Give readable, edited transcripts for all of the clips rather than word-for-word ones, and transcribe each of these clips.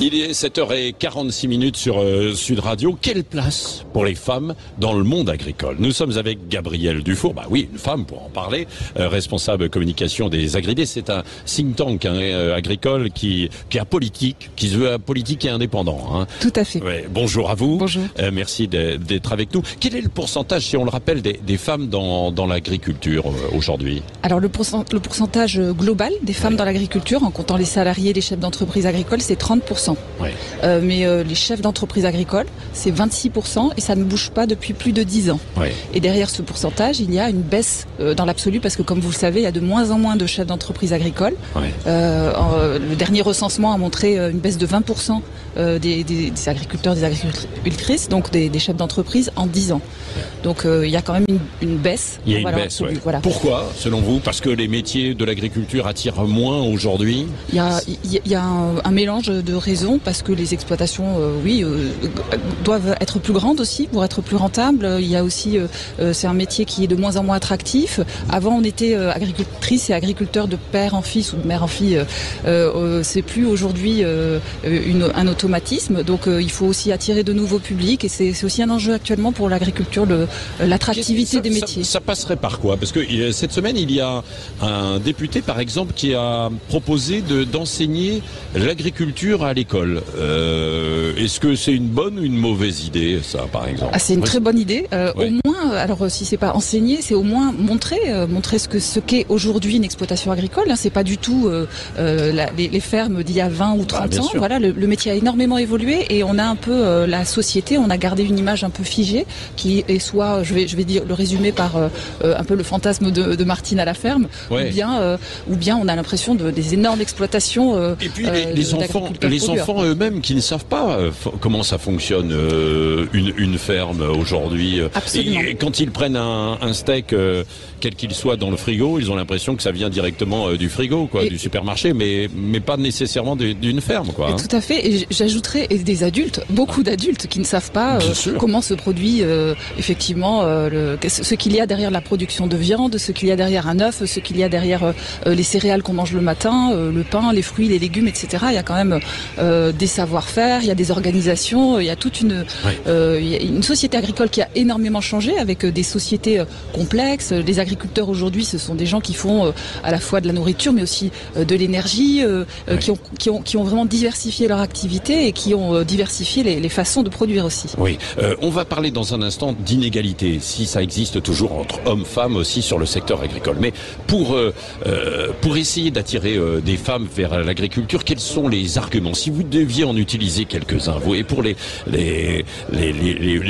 Il est 7h46 sur Sud Radio. Quelle place pour les femmes dans le monde agricole? Nous sommes avec Gabrielle Dufour, bah oui, une femme pour en parler, responsable communication des Agridés. C'est un think tank agricole qui est apolitique, qui se veut apolitique et indépendant. Hein. Tout à fait. Ouais, bonjour à vous. Bonjour. Merci d'être avec nous. Quel est le pourcentage, si on le rappelle, des femmes dans l'agriculture aujourd'hui? Alors le pourcentage global des femmes dans l'agriculture, en comptant les salariés, les chefs d'entreprise agricoles, c'est 30%. Ouais. Mais les chefs d'entreprise agricoles, c'est 26% et ça ne bouge pas depuis plus de 10 ans. Ouais. Et derrière ce pourcentage, il y a une baisse dans l'absolu parce que comme vous le savez, il y a de moins en moins de chefs d'entreprise agricoles. Ouais. Le dernier recensement a montré une baisse de 20% des agriculteurs, des agricultrices, donc des chefs d'entreprise en 10 ans. Donc il y a quand même une baisse. Il y a une baisse, ouais. Voilà. Pourquoi, selon vous? Parce que les métiers de l'agriculture attirent moins aujourd'hui? Il y a un mélange de raisons, parce que les exploitations, doivent être plus grandes aussi pour être plus rentables. Il y a aussi, c'est un métier qui est de moins en moins attractif. Avant, on était agricultrice et agriculteur de père en fils ou de mère en fille. C'est plus aujourd'hui un automatisme. Donc, il faut aussi attirer de nouveaux publics et c'est aussi un enjeu actuellement pour l'agriculture, l'attractivité des métiers. Ça passerait par quoi? Parce que cette semaine, il y a un député, par exemple, qui a proposé d'enseigner l'agriculture à l'école. Est-ce que c'est une bonne ou une mauvaise idée, ça, par exemple? C'est une très bonne idée. Ouais. Au moins, alors si c'est pas enseigner, c'est au moins montrer ce qu'est aujourd'hui une exploitation agricole. C'est pas du tout les fermes d'il y a 20 ou 30 ans. Voilà, le métier a énormément évolué et on a un peu la société, on a gardé une image un peu figée qui est soit, je vais dire le résumer par un peu le fantasme de Martine à la ferme, ouais. ou bien on a l'impression des énormes exploitations. Et puis les enfants eux-mêmes qui ne savent pas comment ça fonctionne une ferme aujourd'hui. Et quand ils prennent un steak quel qu'il soit dans le frigo, ils ont l'impression que ça vient directement du frigo, quoi, du supermarché, mais pas nécessairement d'une ferme, quoi. Tout à fait. Et j'ajouterais des adultes, beaucoup d'adultes qui ne savent pas comment se produit effectivement ce qu'il y a derrière la production de viande, ce qu'il y a derrière un œuf, ce qu'il y a derrière les céréales qu'on mange le matin, le pain, les fruits, les légumes, etc. Il y a quand même des savoir-faire, il y a des organisations, il y a toute une société agricole qui a énormément changé avec des sociétés complexes. Les agriculteurs aujourd'hui, ce sont des gens qui font à la fois de la nourriture, mais aussi de l'énergie, qui ont vraiment diversifié leur activité et qui ont diversifié les façons de produire aussi. Oui, on va parler dans un instant d'inégalité, si ça existe toujours entre hommes-femmes aussi sur le secteur agricole. Mais pour essayer d'attirer des femmes vers l'agriculture, quels sont les arguments? Si vous deviez en utiliser quelques-uns, vous, et pour les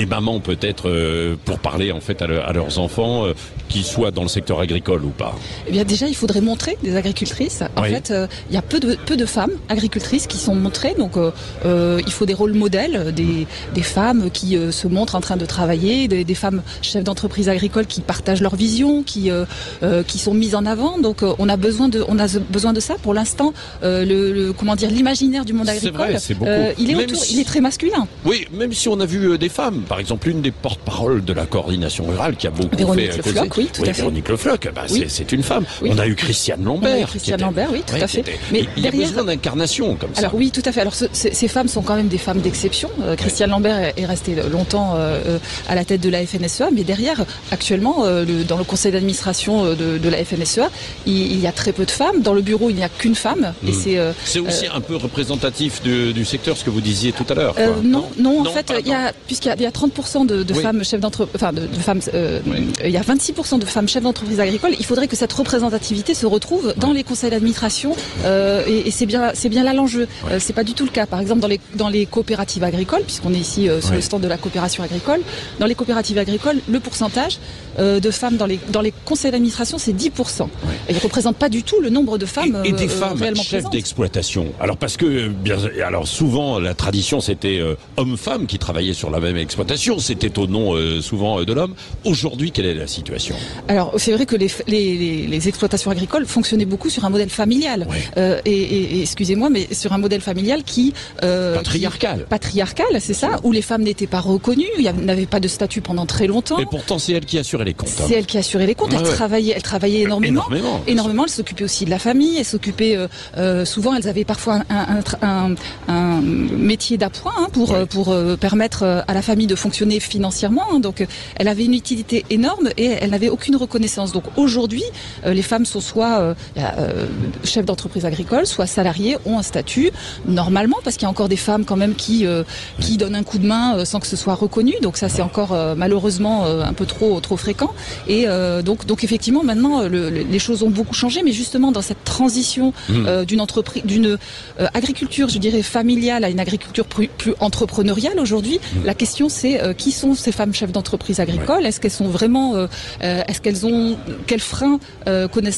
mamans peut-être, pour parler en fait à leurs enfants, qu'ils soient dans le secteur agricole ou pas. Eh bien déjà, il faudrait montrer des agricultrices. En fait, il y a peu de femmes agricultrices qui sont montrées. Donc, il faut des rôles modèles, des femmes qui se montrent en train de travailler, des femmes chefs d'entreprise agricole qui partagent leur vision, qui sont mises en avant. Donc, on a besoin de ça. Pour l'instant, l'imaginaire du monde agricole, vrai, c'est beaucoup. Il est très masculin. Oui, même si on a vu des femmes, par exemple, une des porte-paroles de la coordination rurale qui a beaucoup Véronique fait Lefloc, oui, tout à fait. Véronique Lefloc, c'est une femme. Oui. On a eu Christiane Lambert. Oui, tout à fait. Mais il y a besoin d'incarnation comme ça. Alors oui, tout à fait. Alors ces femmes sont quand même des femmes d'exception. Christiane Lambert est restée longtemps à la tête de la FNSEA, mais derrière, actuellement, dans le conseil d'administration de la FNSEA, il y a très peu de femmes. Dans le bureau, il n'y a qu'une femme. Et c'est aussi un peu représentatif du secteur, ce que vous disiez tout à l'heure. Non, en fait, puisqu'il y a 30% de femmes chefs d'entreprise, enfin de femmes, il y a 26% de femmes chefs d'entreprise agricole. Il faudrait que cette représentativité se retrouve dans les conseils d'administration, et c'est bien là l'enjeu. C'est pas du tout le cas. Par exemple, dans les coopératives agricoles, puisqu'on est ici sur le stand de la coopération agricole, dans les coopératives agricoles, le pourcentage de femmes dans les conseils d'administration, c'est 10%. Et ils ne représentent pas du tout le nombre de femmes et des femmes réellement chefs présentes. d'exploitation. Alors parce que souvent la tradition c'était homme-femme qui travaillaient sur la même exploitation. C'était au nom souvent de l'homme. Aujourd'hui, quelle est la situation? Alors c'est vrai que les exploitations agricoles fonctionnaient beaucoup sur un modèle familial. Et excusez-moi, mais sur un modèle familial qui patriarcal, c'est ça, où les femmes n'étaient pas reconnues, n'avaient pas de statut pendant très longtemps. Et pourtant c'est elle qui assurait les comptes. C'est elle qui assurait les comptes. Elle travaillait énormément. Elle s'occupait aussi de la famille. Elle s'occupait souvent. Elles avaient parfois un métier d'appoint pour permettre à la famille de fonctionner financièrement. Hein. Donc elle avait une utilité énorme et elle n'avait aucune reconnaissance. Donc aujourd'hui, les femmes sont soit chefs d'entreprise agricole, soit salariées, ont un statut normalement, parce qu'il y a encore des femmes quand même qui donnent un coup de main sans que ce soit reconnu. Donc ça c'est encore malheureusement un peu trop fréquent. Et donc effectivement maintenant les choses ont beaucoup changé, mais justement dans cette transition d'une entreprise, d'une agriculture, je dirais familiale, à une agriculture plus entrepreneuriale aujourd'hui, la question c'est qui sont ces femmes chefs d'entreprise agricole? Est-ce qu'elles sont vraiment, est-ce qu'elles ont quels freins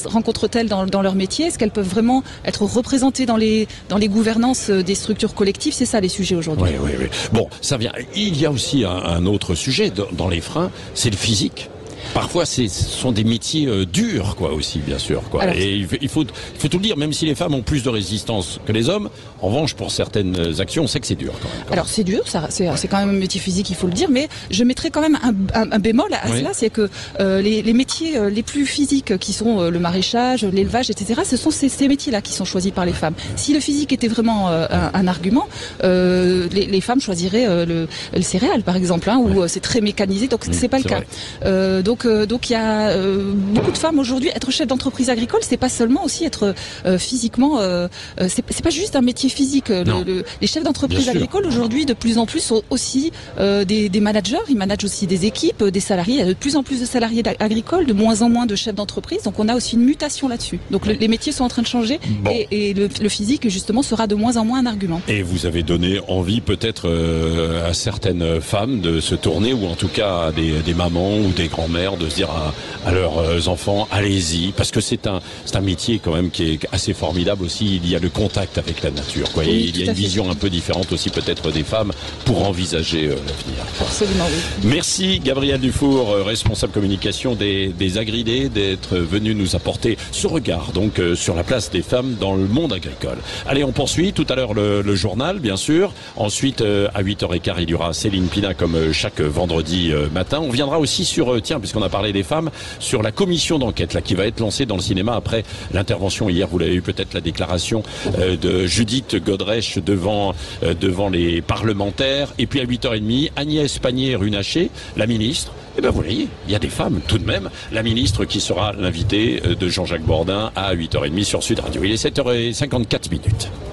rencontrent-elles dans leur métier? Est-ce qu'elles peuvent vraiment être représentées dans les gouvernances des structures collectives? C'est ça les sujets aujourd'hui. Oui. Bon, ça vient. Il y a aussi un autre sujet dans les freins, c'est le physique. Parfois, ce sont des métiers durs, quoi, aussi, bien sûr, quoi. Alors, et il faut tout le dire, même si les femmes ont plus de résistance que les hommes, en revanche, pour certaines actions, on sait que c'est dur, quand même. Alors, c'est dur, c'est quand même un métier physique, il faut le dire, mais je mettrais quand même un bémol à cela, c'est que les métiers les plus physiques, qui sont le maraîchage, l'élevage, etc., ce sont ces métiers-là qui sont choisis par les femmes. Si le physique était vraiment un argument, les femmes choisiraient le céréal, par exemple, hein, où c'est très mécanisé, donc c'est pas le cas. Donc il y a beaucoup de femmes aujourd'hui. Être chef d'entreprise agricole, c'est pas seulement aussi être physiquement. C'est pas juste un métier physique. Les chefs d'entreprise agricole aujourd'hui, de plus en plus, sont aussi des managers. Ils managent aussi des équipes, des salariés. Il y a de plus en plus de salariés agricoles, de moins en moins de chefs d'entreprise. Donc on a aussi une mutation là-dessus. Donc les métiers sont en train de changer et le physique justement sera de moins en moins un argument. Et vous avez donné envie peut-être à certaines femmes de se tourner, ou en tout cas à des mamans ou des grands-mères, de se dire à leurs enfants, allez-y, parce que c'est un métier quand même qui est assez formidable aussi. Il y a le contact avec la nature, quoi. Oui, il y a une vision un peu différente aussi peut-être des femmes pour envisager l'avenir. Absolument, oui. Merci Gabrielle Dufour, responsable communication des Agridés, d'être venue nous apporter ce regard donc sur la place des femmes dans le monde agricole. Allez, on poursuit tout à l'heure le journal, bien sûr. Ensuite, à 8h15, il y aura Céline Pina comme chaque vendredi matin. On viendra aussi sur, puisqu'on a parlé des femmes, sur la commission d'enquête là qui va être lancée dans le cinéma après l'intervention hier, vous l'avez eu peut-être, la déclaration de Judith Godrèche devant les parlementaires. Et puis à 8h30, Agnès Pannier-Runacher, la ministre. Et vous voyez, il y a des femmes tout de même. La ministre qui sera l'invitée de Jean-Jacques Bourdin à 8h30 sur Sud Radio. Il est 7h54.